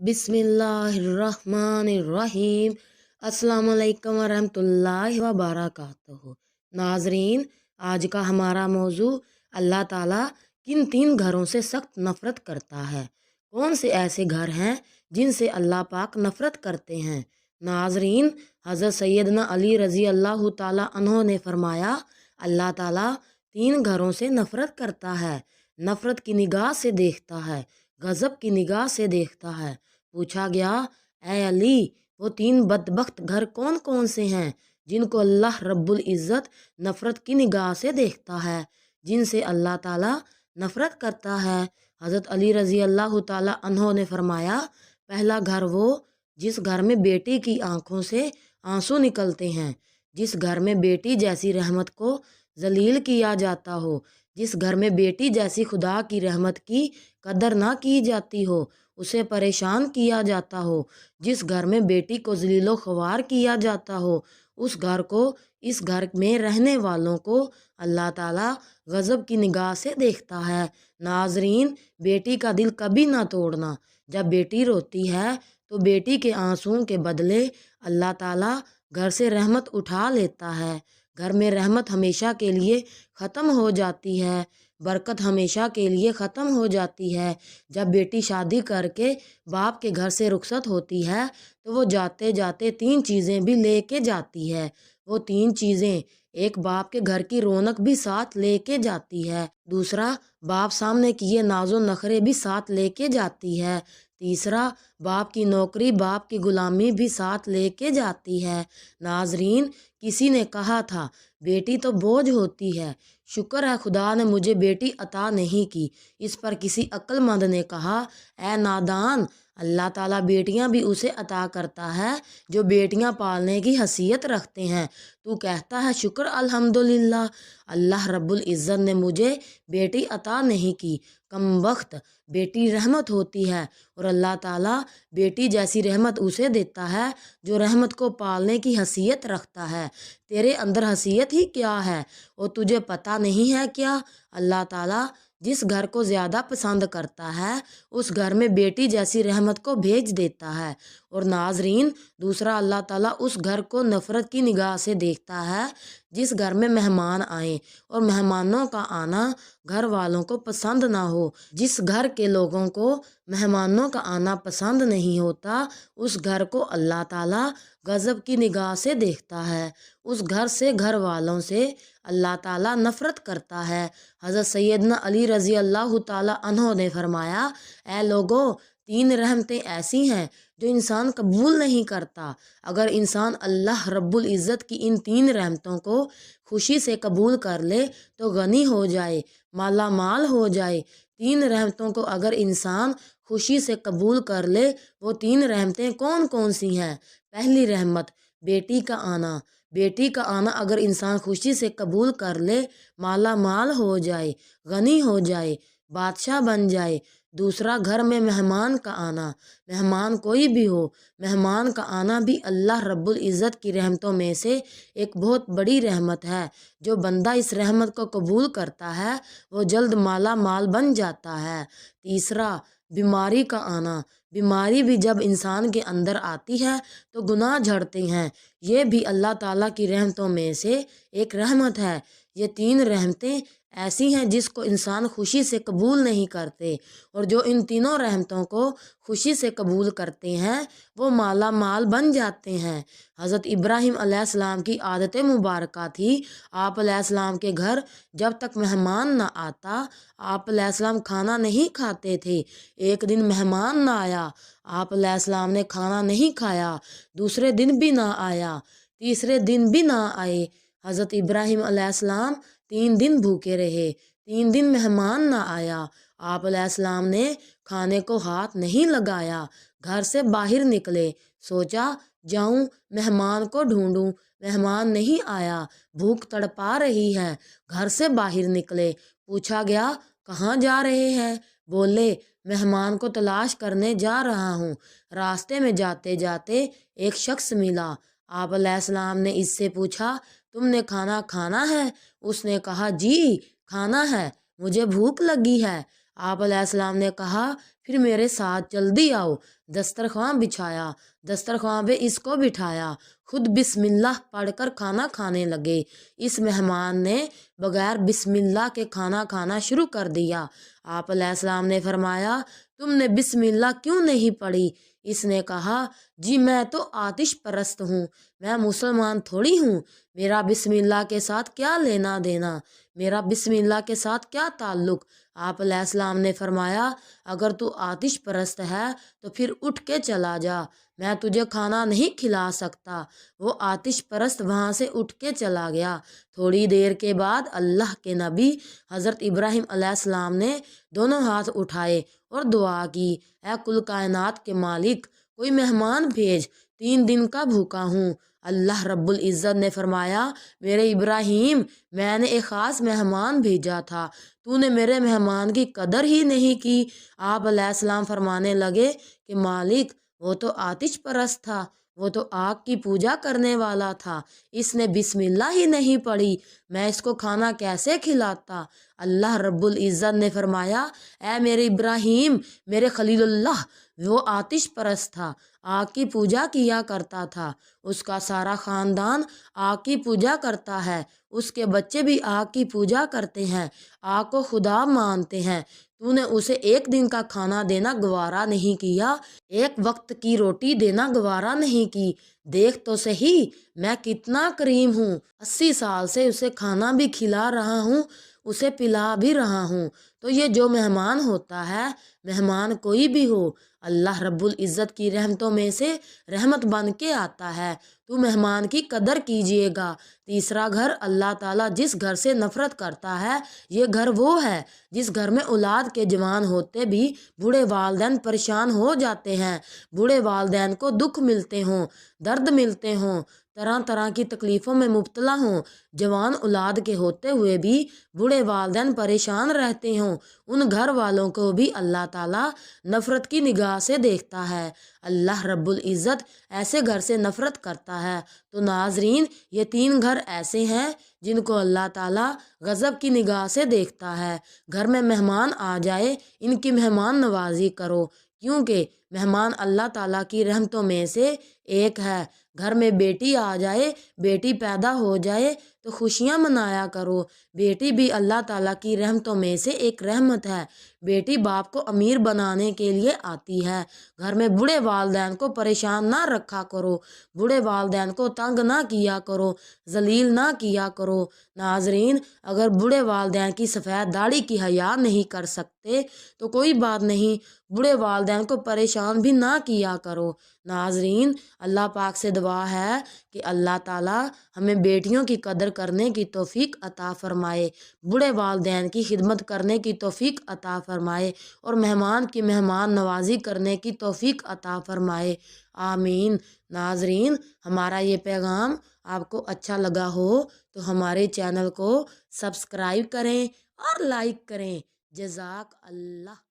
बिस्मिल्लाहिर्रहमानिर्रहीम। अस्सलाम वालेकुम वरहमतुल्लाहि वबरकातुहू। नाजरीन, आज का हमारा मौजू अल्लाह ताला किन तीन घरों से सख्त नफ़रत करता है। कौन से ऐसे घर हैं जिनसे अल्लाह पाक नफ़रत करते हैं। नाजरीन, हज़रत सैयदना अली रज़ी अल्लाह ताला अन्हो ने फरमाया, अल्लाह ताला तीन घरों से नफ़रत करता है। नफ़रत की निगाह से देखता है, गज़ब की निगाह से देखता है। पूछा गया, ए अली, वो तीन बदबख्त घर कौन कौन से हैं जिनको अल्लाह रब्बुल इज़्ज़त नफ़रत की निगाह से देखता है, जिनसे अल्लाह ताला नफ़रत करता है। हज़रत अली रज़ी अल्लाह ताला अन्हो ने फरमाया, पहला घर वो जिस घर में बेटी की आंखों से आंसू निकलते हैं, जिस घर में बेटी जैसी रहमत को जलील किया जाता हो, जिस घर में बेटी जैसी खुदा की रहमत की कदर ना की जाती हो, उसे परेशान किया जाता हो, जिस घर में बेटी को जलीलो ख्वार किया जाता हो, उस घर को, इस घर में रहने वालों को अल्लाह ताला गज़ब की निगाह से देखता है। नाजरीन, बेटी का दिल कभी ना तोड़ना। जब बेटी रोती है तो बेटी के आंसुओं के बदले अल्लाह ताला घर से रहमत उठा लेता है। घर में रहमत हमेशा के लिए ख़त्म हो जाती है, बरकत हमेशा के लिए ख़त्म हो जाती है। जब बेटी शादी करके बाप के घर से रुखसत होती है तो वो जाते जाते तीन चीज़ें भी लेके जाती है। वो तीन चीज़ें, एक बाप के घर की रौनक भी साथ लेके जाती है, दूसरा बाप सामने किए नाजो नखरे भी साथ लेके जाती है, तीसरा बाप की नौकरी, बाप की गुलामी भी साथ लेके जाती है। नाजरीन, किसी ने कहा था बेटी तो बोझ होती है, शुक्र है खुदा ने मुझे बेटी अता नहीं की। इस पर किसी अक्लमंद ने कहा, ए नादान, अल्लाह ताला बेटियां भी उसे अता करता है जो बेटियां पालने की हैसियत रखते हैं। तू कहता है शुक्र अल्हम्दुलिल्लाह, अल्लाह रब्बुल इज़्ज़त ने मुझे बेटी अता नहीं की। कम वक्त, बेटी रहमत होती है और अल्लाह ताला बेटी जैसी रहमत उसे देता है जो रहमत को पालने की हैसियत रखता है। तेरे अंदर हैसियत ही क्या है और तुझे पता नहीं है क्या? अल्लाह ताला जिस घर को ज़्यादा पसंद करता है उस घर में बेटी जैसी रहमत को भेज देता है। और नाजरीन, दूसरा, अल्लाह ताला उस घर को नफ़रत की निगाह से देखता है जिस घर में मेहमान आए और मेहमानों का आना घर वालों को पसंद ना हो। जिस घर के लोगों को मेहमानों का आना पसंद नहीं होता, उस घर को अल्लाह ताला गज़ब की निगाह से देखता है। उस घर से, घर वालों से अल्लाह ताला नफ़रत करता है। हज़रत सैयदना अली रज़ी अल्लाह ताला अन्हो ने फरमाया, ए लोगो, तीन रहमतें ऐसी हैं जो इंसान कबूल नहीं करता। अगर इंसान अल्लाह रब्बुल इज़्ज़त की इन तीन रहमतों को खुशी से कबूल कर ले तो गनी हो जाए, माला माल हो जाए। तीन रहमतों को अगर इंसान खुशी से कबूल कर ले, वो तीन रहमतें कौन कौन सी हैं? पहली रहमत, बेटी का आना। बेटी का आना अगर इंसान खुशी से कबूल कर ले, माला माल हो जाए, गनी हो जाए, बादशाह बन जाए। दूसरा, घर में मेहमान का आना। मेहमान कोई भी हो, मेहमान का आना भी अल्लाह रब्बुल इज़्ज़त की रहमतों में से एक बहुत बड़ी रहमत है। जो बंदा इस रहमत को कबूल करता है वो जल्द माला माल बन जाता है। तीसरा, बीमारी का आना। बीमारी भी जब इंसान के अंदर आती है तो गुनाह झड़ते हैं। ये भी अल्लाह ताला की रहमतों में से एक रहमत है। ये तीन रहमतें ऐसी हैं जिसको इंसान खुशी से कबूल नहीं करते, और जो इन तीनों रहमतों को खुशी से कबूल करते हैं वो माला माल बन जाते हैं। हज़रत इब्राहीम अलैहिस्सलाम की आदत मुबारक थी, आप अलैहिस्सलाम के घर जब तक मेहमान ना आता आप अलैहिस्सलाम खाना नहीं खाते थे। एक दिन मेहमान ना आया, आप अलैहिस्सलाम ने खाना नहीं खाया, दूसरे दिन भी ना आया, तीसरे दिन भी ना आए। हज़रत इब्राहीम अलैहिस्सलाम 3 दिन भूखे रहे, 3 दिन मेहमान ना आया। आप अलैहिस्सलाम ने खाने को हाथ नहीं लगाया, घर से बाहर निकले, सोचा जाऊं मेहमान को ढूंढूं, मेहमान नहीं आया, भूख तड़पा रही है। घर से बाहर निकले, पूछा गया कहाँ जा रहे हैं? बोले मेहमान को तलाश करने जा रहा हूँ। रास्ते में जाते जाते एक शख्स मिला, आप अलैहिस्सलाम ने इससे पूछा तुमने खाना खाना है? उसने कहा जी खाना है, मुझे भूख लगी है। आप अलैहिस्सलाम ने कहा, फिर मेरे साथ जल्दी आओ। दस्तरख्वां बिछाया, दस्तरख्वां पे इसको बिठाया, खुद बिस्मिल्लाह पढ़कर खाना खाने लगे। इस मेहमान ने बगैर बिस्मिल्लाह के खाना खाना शुरू कर दिया। आप अलैहिस्सलाम ने फरमाया, तुमने बिस्मिल्लाह क्यों नहीं पढ़ी? इसने कहा, जी मैं तो आतिश परस्त हूँ, मैं मुसलमान थोड़ी हूँ, मेरा बिस्मिल्लाह के साथ क्या लेना देना, मेरा बिस्मिल्लाह के साथ क्या ताल्लुक। आप अलैहिस्सलाम ने फरमाया, अगर तू आतिश परस्त है तो फिर उठ के चला जा, मैं तुझे खाना नहीं खिला सकता। वो आतिश परस्त वहाँ से उठ के चला गया। थोड़ी देर के बाद अल्लाह के नबी हज़रत इब्राहिम अलैहिस्सलाम ने दोनों हाथ उठाए और दुआ की, ऐ कुल कायनात के मालिक, कोई मेहमान भेज, 3 दिन का भूखा हूँ। अल्लाह रब्बुल इज़्ज़त ने फरमाया, मेरे इब्राहिम, मैंने एक ख़ास मेहमान भेजा था, तूने मेरे मेहमान की कदर ही नहीं की। आप अलैहिस्सलाम फरमाने लगे कि मालिक, वो तो आतिश परस्त था, वो तो आग की पूजा करने वाला था, इसने बिस्मिल्लाह ही नहीं पढ़ी, मैं इसको खाना कैसे खिलाता। अल्लाह रब्बुल इज़्ज़त ने फरमाया, ऐ मेरे इब्राहिम, मेरे खलीलुल्लाह, वो आतिश परस्त था, आग की पूजा किया करता था, उसका सारा ख़ानदान आग की पूजा करता है, उसके बच्चे भी आग की पूजा करते हैं, आग को खुदा मानते हैं। तूने उसे 1 दिन का खाना देना गवारा नहीं किया, एक वक्त की रोटी देना गवारा नहीं की। देख तो सही मैं कितना करीम हूँ, 80 साल से उसे खाना भी खिला रहा हूँ, उसे पिला भी रहा हूँ। तो ये जो मेहमान होता है, मेहमान कोई भी हो, अल्लाह रब्बुल इज़्ज़त की रहमतों में से रहमत बन के आता है। तो मेहमान की कदर कीजिएगा। तीसरा घर, अल्लाह ताला जिस घर से नफ़रत करता है, ये घर वो है जिस घर में औलाद के जवान होते भी बूढ़े वालिदैन परेशान हो जाते हैं, बूढ़े वालिदैन को दुख मिलते हों, दर्द मिलते हों, तरह तरह की तकलीफ़ों में मुब्तला हों, जवान औलाद के होते हुए भी बूढ़े वालिदैन परेशान रहते हों, उन घर वालों को भी अल्लाह ताला नफ़रत की निगाह से देखता है। अल्लाह रब्बुल इज़्ज़त ऐसे घर से नफ़रत करता है। तो नाज़रीन, ये 3 घर ऐसे हैं जिनको अल्लाह ताला गज़ब की निगाह से देखता है। घर में मेहमान आ जाए, इनकी मेहमान नवाजी करो, क्योंकि मेहमान अल्लाह ताला की रहमतों में से एक है। घर में बेटी आ जाए, बेटी पैदा हो जाए तो खुशियाँ मनाया करो, बेटी भी अल्लाह ताला की रहमतों में से एक रहमत है। बेटी बाप को अमीर बनाने के लिए आती है। घर में बूढ़े वालिदैन को परेशान ना रखा करो, बूढ़े वालिदैन को तंग ना किया करो, जलील ना किया करो। नाजरीन, अगर बूढ़े वालिदैन की सफ़ेद दाढ़ी की हया नहीं कर सकते तो कोई बात नहीं, बूढ़े वालिदैन को परेशान भी ना किया करो। नाजरीन, अल्लाह पाक से दुआ है कि अल्लाह ताला हमें बेटियों की कदर करने की तौफीक अता फ़रमाए, बूढ़े वालिदैन की खिदमत करने की तौफीक अता फ़रमाए और मेहमान की मेहमान नवाजी करने की तौफीक अता फ़रमाए। आमीन। नाजरीन, हमारा ये पैगाम आपको अच्छा लगा हो तो हमारे चैनल को सब्सक्राइब करें और लाइक करें। जज़ाक अल्लाह।